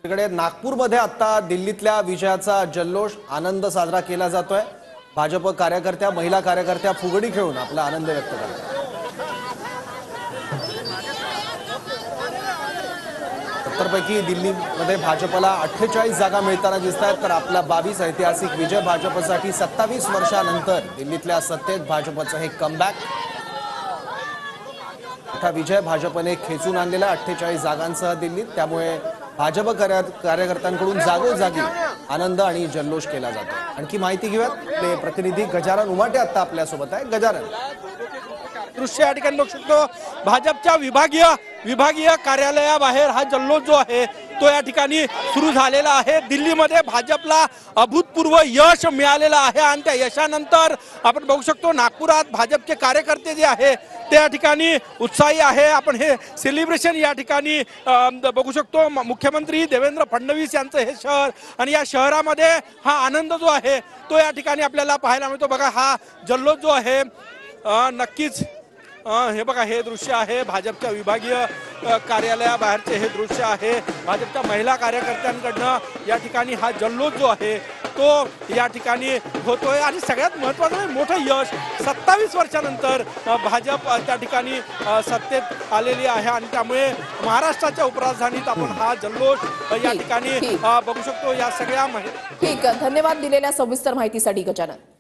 तिकडे नागपूरमध्ये आता दिल्लीतल्या विजयाचा जल्लोष आनंद साजरा केला जातोय। भाजप कार्यकर्त्या महिला कार्यकर्त्या फुगडी खेळून आपला आनंद व्यक्त करतात। 70 पैकी दिल्लीमध्ये भाजपला 48 जागा मिळताना दिसतात, तर आपला 22 ऐतिहासिक विजय भाजपसाठी 27 वर्षांनंतर दिल्लीतल्या सत्तेत भाजपचं हे कमबॅक। मोठा विजय भाजपने खेचून आणलेला 48 जागांसह दिल्लीत, त्यामुळे भाजप कार्यकर्त्यांकडून जागोजागी आनंद आणि जल्लोष केला जातो। आणखी माहिती घेऊयात, ते प्रतिनिधी गजानन उमाटे आता आपल्या सोबत आहे। गजानन, दृश्य या ठिकाणी बघू शकतो, भाजपच्या विभागीय कार्यालयाबाहेर हा जल्लोष जो आहे तो या ठिकाणी सुरू झालेला आहे। दिल्लीमध्ये भाजपला अभूतपूर्व यश मिळालेलं आहे आणि त्या यशानंतर आपण बघू शकतो नागपुरात भाजपचे कार्यकर्ते जे आहे ते या ठिकाणी उत्साही आहे। आपण हे सेलिब्रेशन या ठिकाणी बघू शकतो। मुख्यमंत्री देवेंद्र फडणवीस यांचं हे शहर आणि या शहरामध्ये हा आनंद जो आहे तो या ठिकाणी आपल्याला पाहायला मिळतो। बघा हा जल्लोष जो आहे नक्कीच हे बघा हे दृश्य आहे भाजपच्या विभागीय कार्यालयाबाहेरचे हे दृश्य आहे। भाजपच्या महिला कार्यकर्त्यांकडनं या ठिकाणी हा जल्लोष जो आहे तो या ठिकाणी होतोय आणि सगळ्यात महत्त्वाचं मोठं यश 27 वर्षानंतर भाजप त्या ठिकाणी सत्तेत आलेली आहे आणि त्यामुळे महाराष्ट्राच्या उपराजधानीत आपण हा जल्लोष या ठिकाणी बघू शकतो। या सगळ्या ठीक, धन्यवाद दिलेल्या सविस्तर माहितीसाठी गजानन।